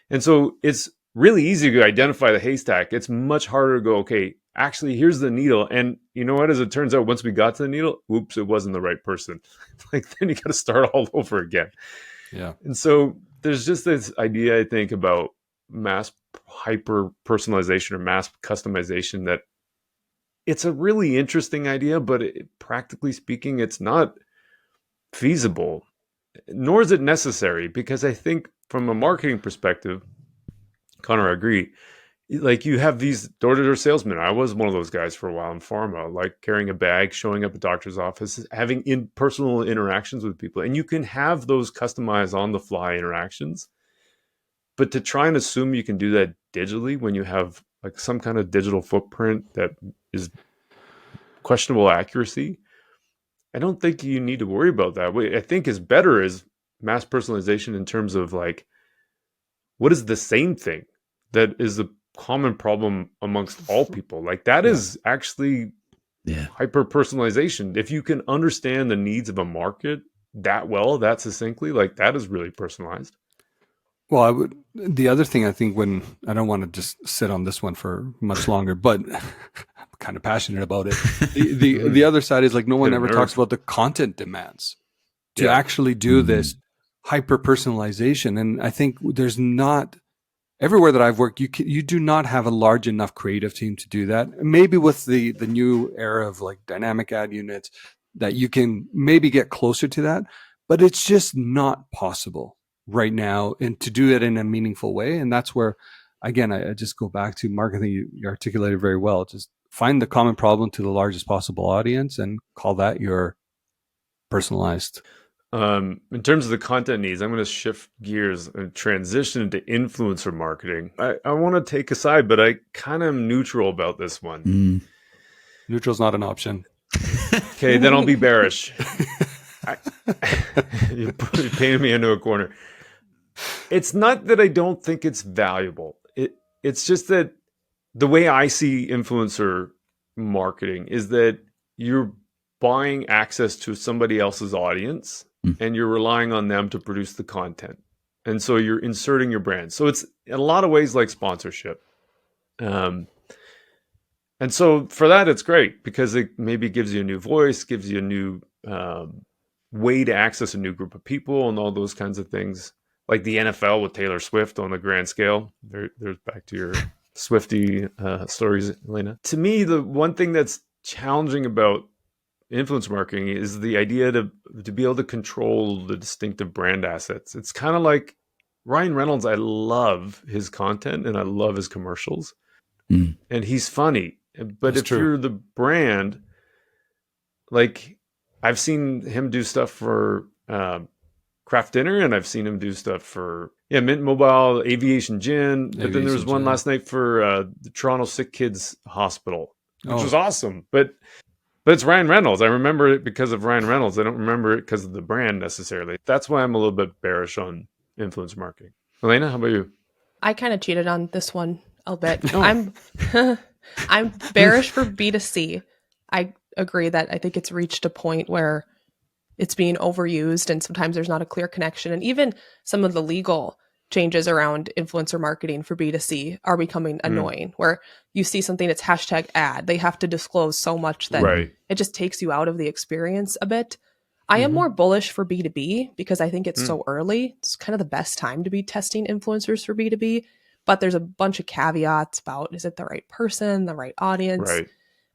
And so it's really easy to identify the haystack. It's much harder to go, okay, actually, here's the needle. And you know what? As it turns out, once we got to the needle, oops, it wasn't the right person. Like then you got to start all over again. Yeah. And so there's just this idea, I think, about mass hyper personalization or mass customization that it's a really interesting idea, but practically speaking, it's not feasible, nor is it necessary, because I think from a marketing perspective, Conor, I agree. Like you have these door-to-door salesmen. I was one of those guys for a while in pharma, like carrying a bag, showing up at doctor's office, having personal interactions with people. And you can have those customized on-the-fly interactions. But to try and assume you can do that digitally when you have like some kind of digital footprint that is questionable accuracy, I don't think you need to worry about that. What I think is better is mass personalization in terms of like, what is the same thing that is the common problem amongst all people? Like that is actually hyper personalization. If you can understand the needs of a market that well, that succinctly, like that is really personalized. Well, the other thing I think, when I don't want to just sit on this one for much longer, but I'm kind of passionate about it. The other side is like no one ever talks about the content demands to actually do this hyper personalization. And I think there's not, everywhere that I've worked, you do not have a large enough creative team to do that. Maybe with the new era of like dynamic ad units that you can maybe get closer to that, but it's just not possible right now, and to do it in a meaningful way. And that's where, again, I just go back to Marc. I think you articulated very well. Just find the common problem to the largest possible audience and call that your personalized. In terms of the content needs, I'm going to shift gears and transition into influencer marketing. I want to take a side, but I kind of am neutral about this one. Neutral's not an option. Okay, then I'll be bearish. You painted me into a corner. It's not that I don't think it's valuable. It's just that the way I see influencer marketing is that you're buying access to somebody else's audience and you're relying on them to produce the content. And so you're inserting your brand. So it's in a lot of ways like sponsorship. And so for that, it's great because it maybe gives you a new voice, gives you a new way to access a new group of people and all those kinds of things. Like the NFL with Taylor Swift on the grand scale. There's back to your Swiftie stories, Elena. To me, the one thing that's challenging about influence marketing is the idea to be able to control the distinctive brand assets. It's kind of like Ryan Reynolds. I love his content and I love his commercials. And he's funny. But if you're the brand, like I've seen him do stuff for Kraft Dinner, and I've seen him do stuff for Mint Mobile, Aviation Gin. But then there was one last night for the Toronto Sick Kids Hospital, which was awesome. But it's Ryan Reynolds. I remember it because of Ryan Reynolds. I don't remember it because of the brand necessarily. That's why I'm a little bit bearish on influence marketing. Elena, how about you? I kind of cheated on this one a bit. I'm bearish for B2C. I agree that I think it's reached a point where it's being overused and sometimes there's not a clear connection. And even some of the legal changes around influencer marketing for B2C are becoming annoying, where you see something that's hashtag ad. They have to disclose so much that it just takes you out of the experience a bit. I am more bullish for B2B because I think it's so early. It's kind of the best time to be testing influencers for B2B. But there's a bunch of caveats about, is it the right person, the right audience?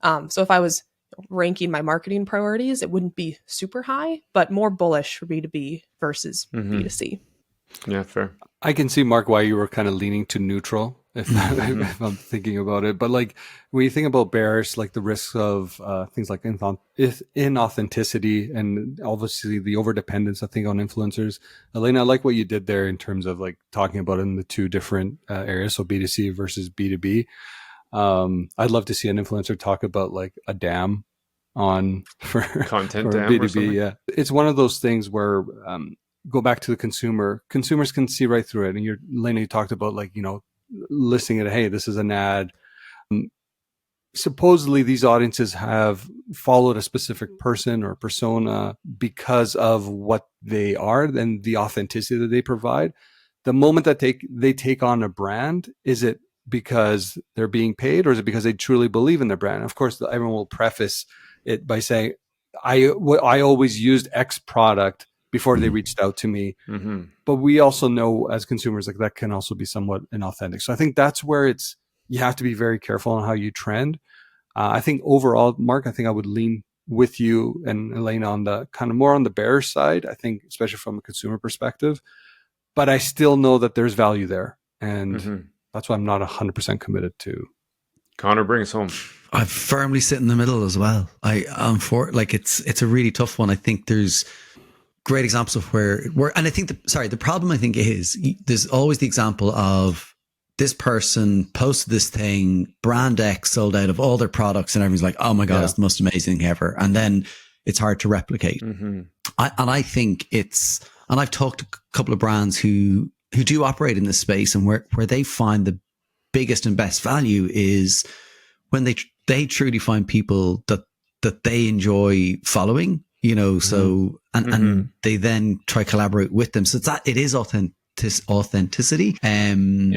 Right. So if I was ranking my marketing priorities, it wouldn't be super high, but more bullish for B2B versus B2C. Yeah, fair. I can see, Mark, why you were kind of leaning to neutral, if I'm thinking about it. But like when you think about bearish, like the risks of things like inauthenticity and obviously the overdependence, I think, on influencers. Elena, I like what you did there in terms of like talking about in the two different areas, so B2C versus B2B. I'd love to see an influencer talk about like a dam for Content for dam or B2B. something? Yeah, it's one of those things where go back to the consumer. Consumers can see right through it. And Elena, you talked about like, listing it. Hey, this is an ad. Supposedly these audiences have followed a specific person or persona because of what they are and the authenticity that they provide. The moment that they take on a brand, is it because they're being paid, or is it because they truly believe in their brand? Of course, everyone will preface it by saying, I always used X product before they reached out to me. Mm-hmm. But we also know as consumers, like that can also be somewhat inauthentic. So I think that's where you have to be very careful on how you trend. I think overall, Mark, I think I would lean with you and Elena on the kind of more on the bearish side, I think, especially from a consumer perspective. But I still know that there's value there. And that's why I'm not 100% committed to. Conor, bring us home. I firmly sit in the middle as well. It's a really tough one. I think there's great examples of where, and I think the problem I think is there's always the example of this person posted this thing, brand X sold out of all their products, and everyone's like, oh my God, it's the most amazing thing ever. And then it's hard to replicate. I think and I've talked to a couple of brands who do operate in this space, and where they find the biggest and best value is when they truly find people that they enjoy following, so, and they then try collaborate with them. So it is authenticity. And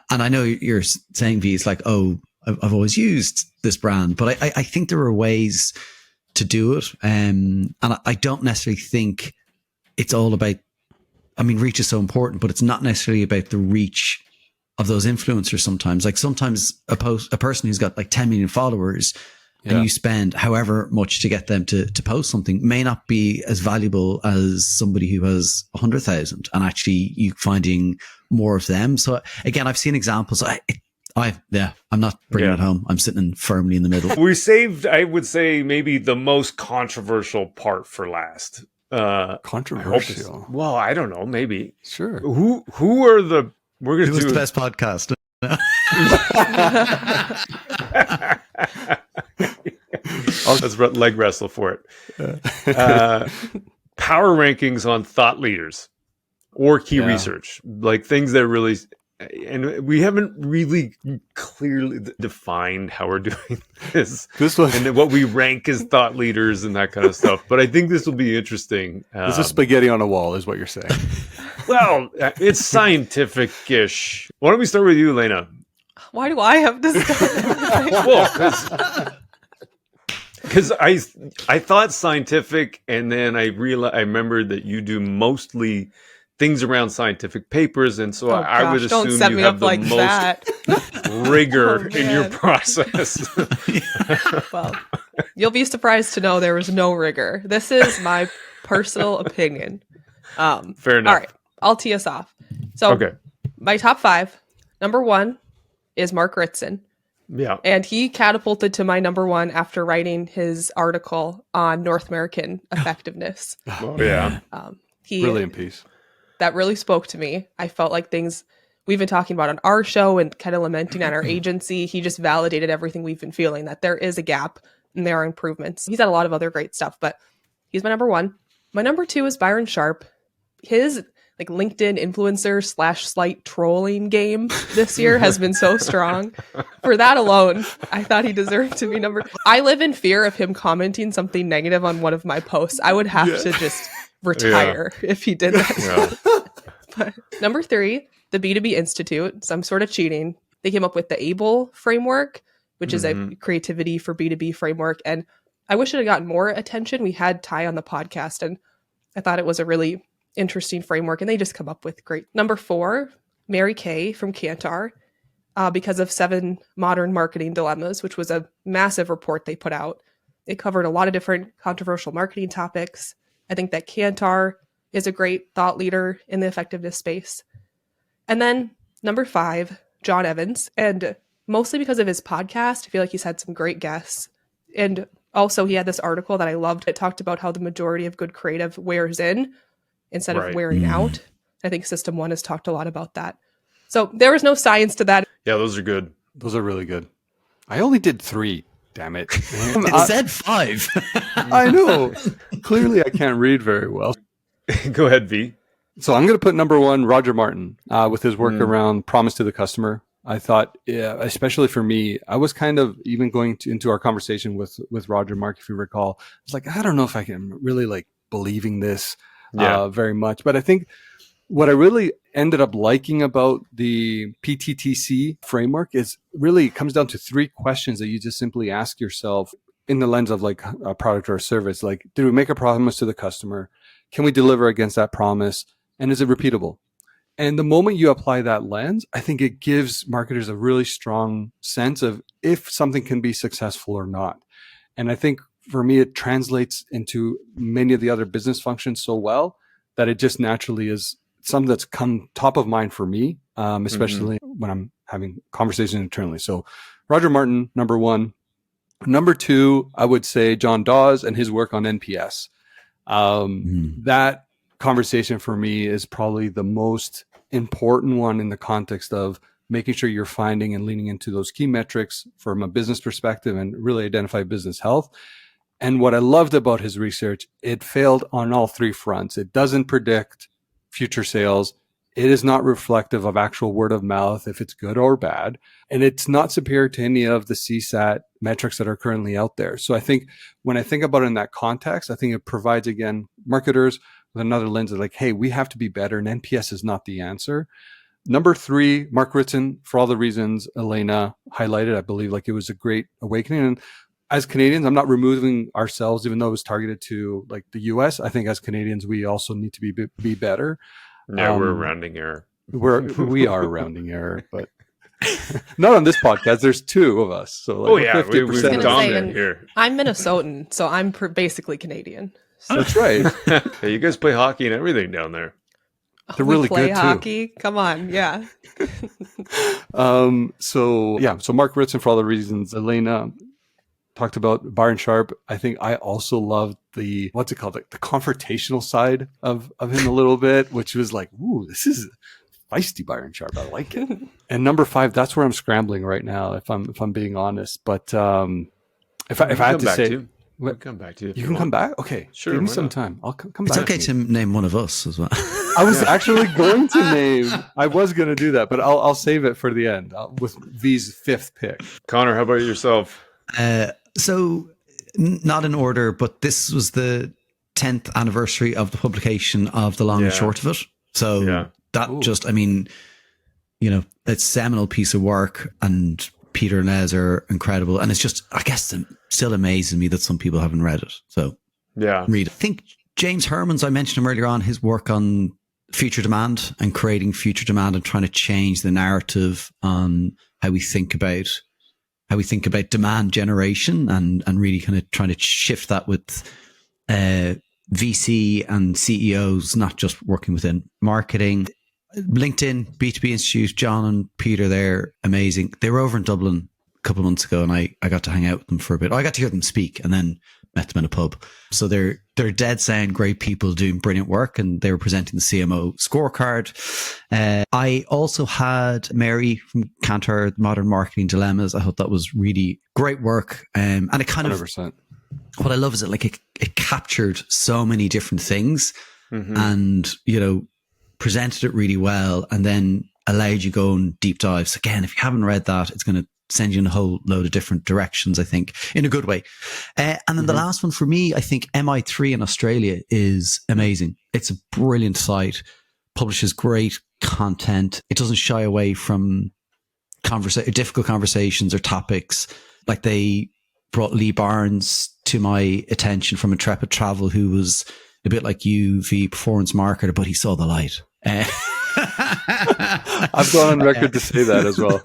I know you're saying, V, it's like, oh, I've always used this brand, but I think there are ways to do it. And I don't necessarily think it's all about, reach is so important, but it's not necessarily about the reach of those influencers sometimes. Like sometimes a person who's got like 10 million followers and you spend however much to get them to post something may not be as valuable as somebody who has 100,000 and actually you finding more of them. So again, I've seen examples. I'm not bringing it home. I'm sitting firmly in the middle. We saved, I would say, maybe the most controversial part for last. Controversial. Well, I don't know. Maybe. Sure. Who are the? We're going to do the best podcast. Let's leg wrestle for it. Power rankings on thought leaders or key research, like things that really, and we haven't really clearly defined how we're doing this one, and what we rank as thought leaders and that kind of stuff. But I think this will be interesting. This is spaghetti on a wall, is what you're saying. Well, it's scientific-ish. Why don't we start with you, Elena? Why do I have to start? Well, because I thought scientific, and then I remembered that you do mostly things around scientific papers, and so I would assume you have the most rigor in your process. Well, you'll be surprised to know there was no rigor. This is my personal opinion. Fair enough. All right, I'll tee us off. So, my top 5, number 1 is Mark Ritson. Yeah. And he catapulted to my number 1 after writing his article on North American effectiveness. Oh, yeah. Brilliant piece. That really spoke to me. I felt like things we've been talking about on our show and kind of lamenting on our agency, he just validated everything we've been feeling, that there is a gap and there are improvements. He's had a lot of other great stuff, but he's my number 1. My number 2 is Byron Sharp. His like LinkedIn influencer / slight trolling game this year has been so strong. For that alone, I thought he deserved to be number. I live in fear of him commenting something negative on one of my posts. I would have to just retire if he did that. But number 3, the B2B Institute. So I'm sort of cheating. They came up with the ABLE framework, which is a creativity for B2B framework. And I wish it had gotten more attention. We had Ty on the podcast, and I thought it was a really interesting framework, and they just come up with great. Number 4, Mary Kay from Kantar, because of 7 Modern Marketing Dilemmas, which was a massive report they put out. It covered a lot of different controversial marketing topics. I think that Kantar is a great thought leader in the effectiveness space. And then number 5, John Evans. And mostly because of his podcast, I feel like he's had some great guests. And also he had this article that I loved. It talked about how the majority of good creative wears in instead of wearing out. I think System 1 has talked a lot about that. So there was no science to that. Yeah, those are good. Those are really good. I only did 3. Damn it. It said 5. I know. Clearly, I can't read very well. Go ahead, V. So I'm going to put number 1, Roger Martin, with his work around promise to the customer. I thought, especially for me, I was kind of even going into our conversation with Roger, Mark, if you recall. I was like, I don't know if I can really like believing this very much. But I think what I really ended up liking about the PTTC framework is really it comes down to 3 questions that you just simply ask yourself in the lens of like a product or a service. Like, did we make a promise to the customer? Can we deliver against that promise? And is it repeatable? And the moment you apply that lens, I think it gives marketers a really strong sense of if something can be successful or not. And I think for me, it translates into many of the other business functions so well that it just naturally is something that's come top of mind for me, especially when I'm having conversations internally. So Roger Martin, number 1. Number 2, I would say John Dawes and his work on NPS. That conversation for me is probably the most important one in the context of making sure you're finding and leaning into those key metrics from a business perspective and really identify business health. And what I loved about his research, it failed on all 3 fronts. It doesn't predict future sales. It is not reflective of actual word of mouth, if it's good or bad. And it's not superior to any of the CSAT metrics that are currently out there. So I think when I think about it in that context, I think it provides, again, marketers with another lens of like, hey, we have to be better. And NPS is not the answer. Number 3, Mark Ritson, for all the reasons Elena highlighted, I believe like it was a great awakening. And as Canadians, I'm not removing ourselves, even though it was targeted to like the US. I think as Canadians, we also need to be better. Yeah, we're a rounding error. We are a rounding error, but not on this podcast. There's 2 of us. So like we're dominant here. I'm Minnesotan, so I'm basically Canadian. So. That's right. Hey, you guys play hockey and everything down there. They're really play good hockey. Come on, yeah. So Mark Ritson, for all the reasons Elena talked about, Byron Sharp. I think I also loved the confrontational side of him a little bit, which was like, ooh, this is feisty Byron Sharp. I like it. And number 5, that's where I'm scrambling right now, if I'm being honest. But if I had to say. We'll come back to you. You can come back? Okay. Sure. Give me some time. I'll come back. It's okay to name one of us as well. I was actually going to name, I was going to do that, but I'll save it for the end with V's 5th pick. Connor, how about yourself? So not in order, but this was the 10th anniversary of the publication of The Long and Short of It. So that just, I mean, you know, it's a seminal piece of work, and Peter and Les are incredible. And it's just, I guess, it still amazes me that some people haven't read it. So read it. I think James Herman's, I mentioned him earlier on, his work on future demand and creating future demand and trying to change the narrative on how we think about demand generation and really kind of trying to shift that with VC and CEOs, not just working within marketing. LinkedIn, B2B Institute, John and Peter, they're amazing. They were over in Dublin a couple of months ago, and I got to hang out with them for a bit. I got to hear them speak and then met them in a pub. So they're dead sound, great people doing brilliant work, and they were presenting the CMO scorecard. I also had Mary from Kantar, Modern Marketing Dilemmas. I thought that was really great work. And it kind 100%. of, what I love is it captured so many different things and, you know, presented it really well, and then allowed you go on deep dives. Again, if you haven't read that, it's going to send you in a whole load of different directions, I think, in a good way. And then the last one for me, I think MI3 in Australia is amazing. It's a brilliant site, publishes great content. It doesn't shy away from difficult conversations or topics. Like, they brought Lee Barnes to my attention from Intrepid Travel, who was a bit like you, the performance marketer, but he saw the light. I've gone on record to say that as well.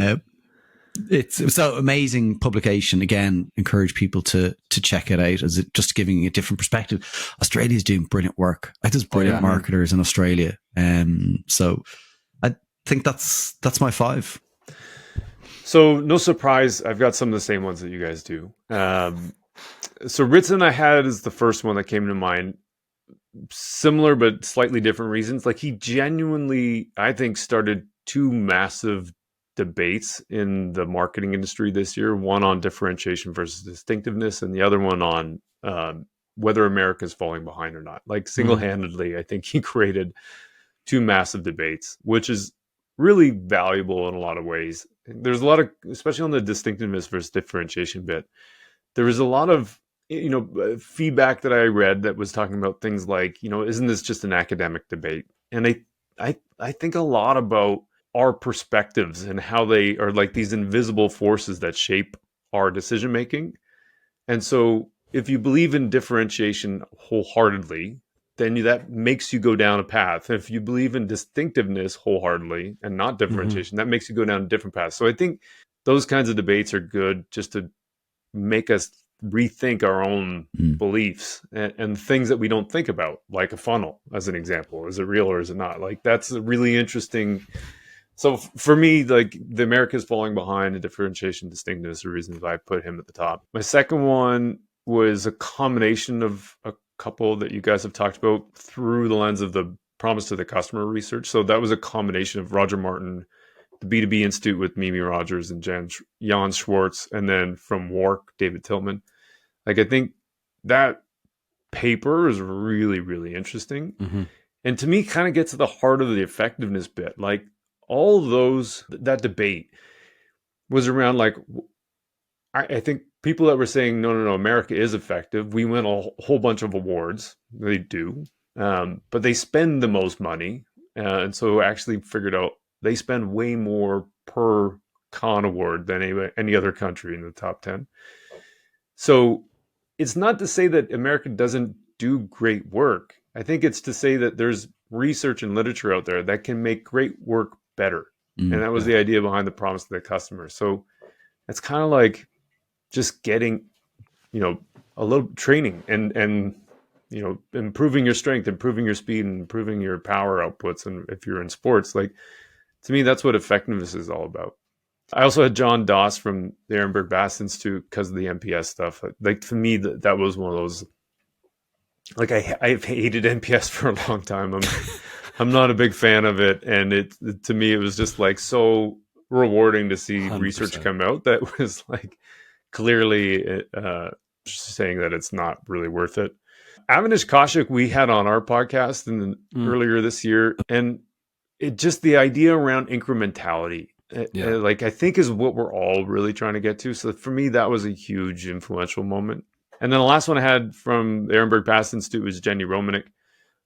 It's so amazing publication. Again, encourage people to check it out as it just giving a different perspective. Australia's doing brilliant work. There's brilliant marketers in Australia. So I think that's my 5. So no surprise, I've got some of the same ones that you guys do. So Ritson I had is the first one that came to mind. Similar but slightly different reasons. Like he genuinely, I think, started 2 massive debates in the marketing industry this year. One on differentiation versus distinctiveness, and the other one on whether America is falling behind or not. Like single-handedly, I think he created 2 massive debates, which is really valuable in a lot of ways. There's a lot of, especially on the distinctiveness versus differentiation bit, there was a lot of feedback that I read that was talking about things like, isn't this just an academic debate? And I think a lot about our perspectives and how they are like these invisible forces that shape our decision making. And so if you believe in differentiation wholeheartedly, then that makes you go down a path. If you believe in distinctiveness wholeheartedly and not differentiation, that makes you go down a different path. So I think those kinds of debates are good just to make us rethink our own beliefs and things that we don't think about, like a funnel, as an example. Is it real or is it not? Like that's a really interesting. So for me, like the America's falling behind and differentiation, distinctiveness are reasons why I put him at the top. My second one was a combination of a couple that you guys have talked about through the lens of the promise to the customer research. So that was a combination of Roger Martin, the B2B Institute with Mimi Rogers and Jan Schwartz, and then from WARC, David Tillman. Like I think that paper is really, really interesting. And to me, kind of gets to the heart of the effectiveness bit. Like all those, that debate was around like, I think people that were saying, no, America is effective. We win a whole bunch of awards. They do. But they spend the most money. And so actually figured out they spend way more per con award than any other country in the top 10. So it's not to say that America doesn't do great work. I think it's to say that there's research and literature out there that can make great work better. And that was the idea behind the promise to the customer. So it's kind of like just getting, a little training and improving your strength, improving your speed, and improving your power outputs. And if you're in sports, like to me, that's what effectiveness is all about. I also had John Doss from the Ehrenberg Bass Institute because of the NPS stuff. Like for me, that was one of those. Like I've hated NPS for a long time. I'm not a big fan of it, and to me it was just like so rewarding to see 100%. Research come out that was like clearly saying that it's not really worth it. Avinash Kaushik we had on our podcast earlier this year, and it just the idea around incrementality. Like I think is what we're all really trying to get to. So for me, that was a huge influential moment. And then the last one I had from the Ehrenberg Bass Institute was Jenny Romanek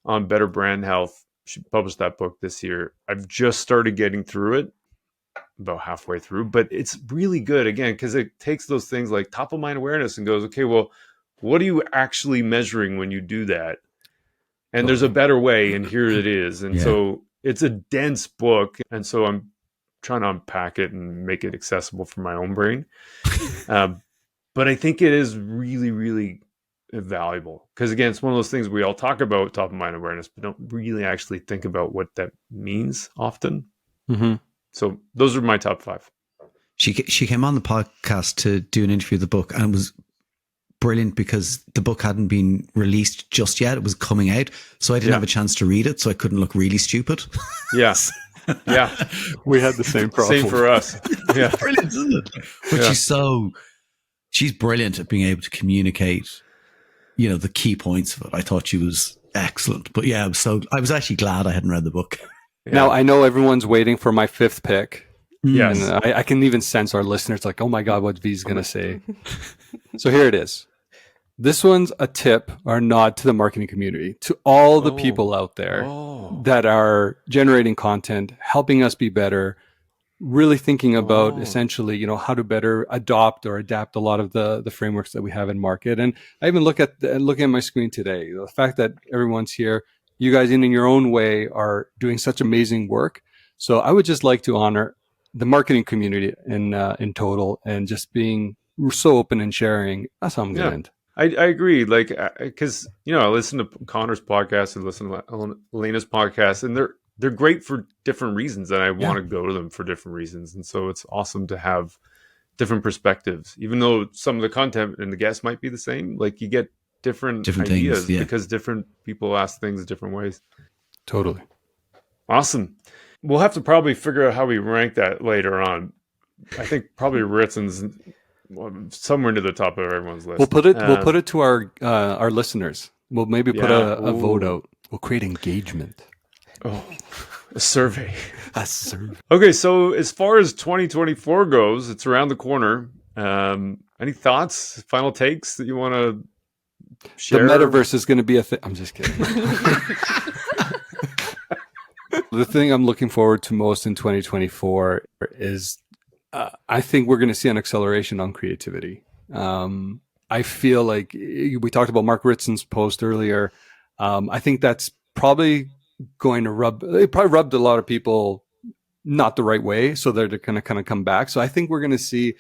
on better brand health. She published that book this year. I've just started getting through it, about halfway through, but it's really good again, because it takes those things like top of mind awareness and goes, okay, well, what are you actually measuring when you do that? And there's a better way, and here it is. And so it's a dense book. And so I'm trying to unpack it and make it accessible for my own brain. But I think it is really, really valuable because, again, it's one of those things we all talk about, top of mind awareness, but don't really actually think about what that means often. So those are my top 5. She came on the podcast to do an interview of the book, and it was brilliant because the book hadn't been released just yet. It was coming out. So I didn't have a chance to read it, so I couldn't look really stupid. Yes. Yeah. We had the same problem. Same for us. Yeah. Brilliant, isn't it? But she's brilliant at being able to communicate, the key points of it. I thought she was excellent. But yeah, I was actually glad I hadn't read the book. Yeah. Now, I know everyone's waiting for my 5th pick. Yes. And I can even sense our listeners like, oh my God, what V's going to say. So here it is. This one's a tip or a nod to the marketing community, to all the people out there that are generating content, helping us be better, really thinking about essentially, how to better adopt or adapt a lot of the frameworks that we have in market. And I even looking at my screen today, the fact that everyone's here, you guys in your own way are doing such amazing work. So I would just like to honor the marketing community in total, and just being so open and sharing. That's how I'm going to end. I agree. Like, because I listen to Connor's podcast and listen to Elena's podcast, and they're great for different reasons, and I want to go to them for different reasons. And so it's awesome to have different perspectives, even though some of the content and the guests might be the same. Like, you get different ideas things, because different people ask things different ways. Totally. Awesome. We'll have to probably figure out how we rank that later on. I think probably Ritzen's somewhere near the top of everyone's list. We'll put it to our listeners. We'll maybe put a vote out. We'll create engagement. Oh, a survey. A survey. Okay, so as far as 2024 goes, it's around the corner. Any thoughts, final takes that you want to share? The metaverse is going to be a thing. I'm just kidding. The thing I'm looking forward to most in 2024 is I think we're going to see an acceleration on creativity. I feel like we talked about Mark Ritzen's post earlier. I think that's probably going to rubbed a lot of people not the right way. So they're going to kind of come back. So I think we're going to see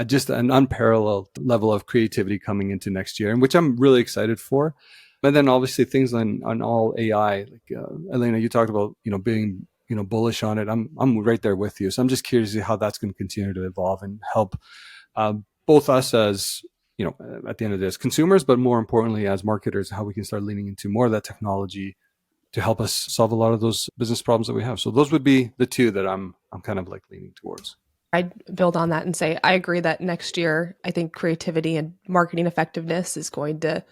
just an unparalleled level of creativity coming into next year, and which I'm really excited for. And then obviously things on all AI, like Elena, you talked about, being, bullish on it. I'm right there with you. So I'm just curious to see how that's going to continue to evolve and help both us as, at the end of the day as consumers, but more importantly as marketers, how we can start leaning into more of that technology to help us solve a lot of those business problems that we have. So those would be the two that I'm kind of like leaning towards. I'd build on that and say, I agree that next year, I think creativity and marketing effectiveness is going to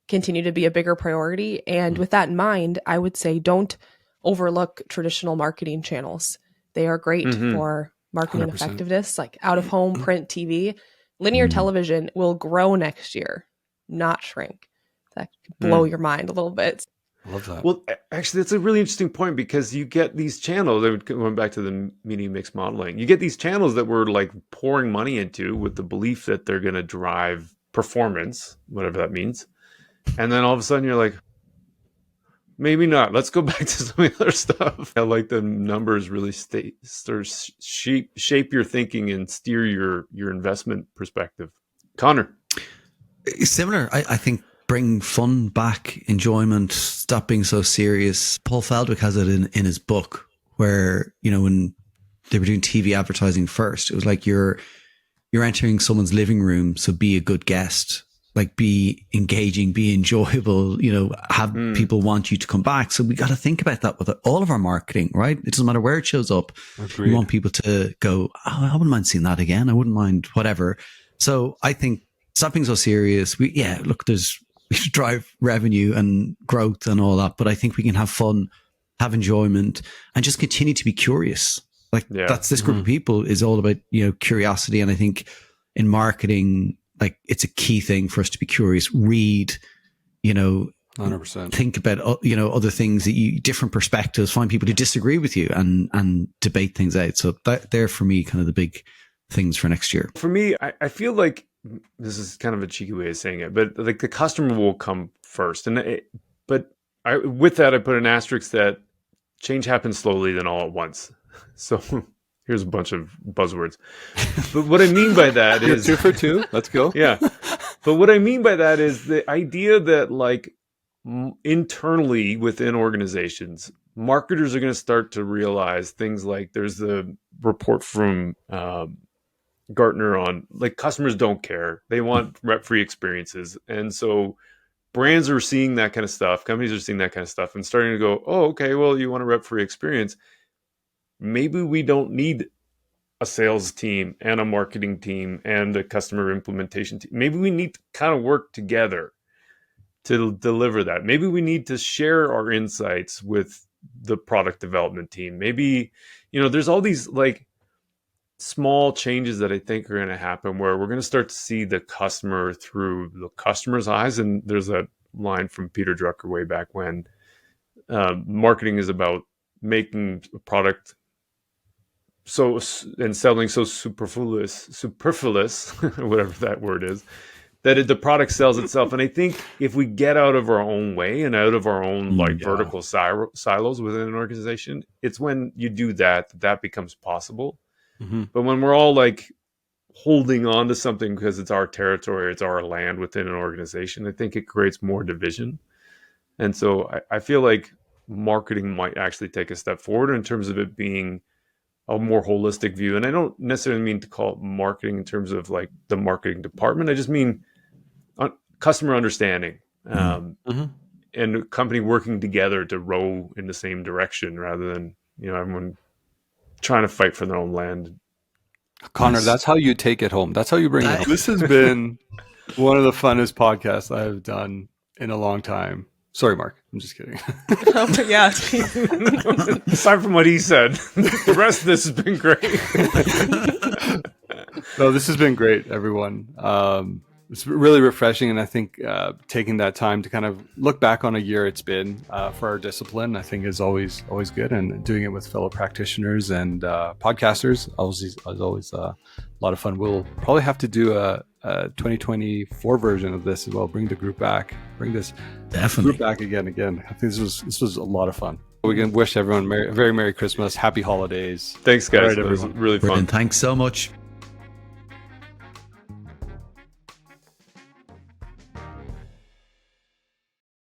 continue to be a bigger priority. And with that in mind, I would say don't overlook traditional marketing channels. They are great for marketing 100%. effectiveness, like out of home, print TV. Linear television will grow next year, not shrink. That could blow your mind a little bit. I love that. Well, actually, that's a really interesting point, because you get these channels, going back to the media mix modeling, you get these channels that we're like pouring money into with the belief that they're going to drive performance, whatever that means. And then all of a sudden you're like, maybe not. Let's go back to some of the other stuff. I like the numbers really shape your thinking and steer your investment perspective. Connor. Similar. I think bring fun back, enjoyment, stop being so serious. Paul Feldwick has it in his book where, when they were doing TV advertising first, it was like you're entering someone's living room. So be a good guest. Like, be engaging, be enjoyable, have people want you to come back. So we got to think about that with all of our marketing, right? It doesn't matter where it shows up. Agreed. We want people to go, oh, I wouldn't mind seeing that again. I wouldn't mind whatever. So I think stop being so serious. We should drive revenue and growth and all that, but I think we can have fun, have enjoyment, and just continue to be curious. Like that's this group of people is all about, curiosity. And I think in marketing, like, it's a key thing for us to be curious, read, 100%. think about, other things different perspectives, find people who disagree with you and debate things out. So they're for me kind of the big things for next year. For me, I feel like this is kind of a cheeky way of saying it, but like the customer will come first. With that, I put an asterisk that change happens slowly then all at once. So here's a bunch of buzzwords. But what I mean by that is 2 for 2. Let's go. Yeah. But what I mean by that is the idea that, like, internally within organizations, marketers are going to start to realize things like there's the report from Gartner on, like, customers don't care. They want rep-free experiences. And so brands are seeing that kind of stuff. Companies are seeing that kind of stuff and starting to go, oh, okay, well, you want a rep-free experience. Maybe we don't need a sales team and a marketing team and a customer implementation team. Maybe we need to kind of work together to deliver that. Maybe we need to share our insights with the product development team. Maybe, there's all these like small changes that I think are going to happen where we're going to start to see the customer through the customer's eyes. And there's that line from Peter Drucker way back when marketing is about making a product and selling so superfluous, whatever that word is, that the product sells itself. And I think if we get out of our own way and out of our own vertical silos within an organization, it's when you do that becomes possible. But when we're all like holding on to something because it's our territory, it's our land within an organization, I think it creates more division. And so I feel like marketing might actually take a step forward in terms of it being a more holistic view. And I don't necessarily mean to call it marketing in terms of like the marketing department. I just mean customer understanding and a company working together to row in the same direction rather than, everyone trying to fight for their own land. Conor, that's how you take it home. That's how you bring it home. This has been one of the funnest podcasts I've done in a long time. Sorry, Mark. I'm just kidding. Yeah. Aside from what he said, the rest of this has been great. No, this has been great, everyone. It's really refreshing, and I think taking that time to kind of look back on a year it's been for our discipline, I think is always good, and doing it with fellow practitioners and podcasters is always a lot of fun. We'll probably have to do a 2024 version of this as well. Bring the group back. Bring this group back again. I think this was a lot of fun. We can wish everyone a very Merry Christmas, Happy Holidays. Thanks, guys. All right, it was really fun. Brilliant. Thanks so much.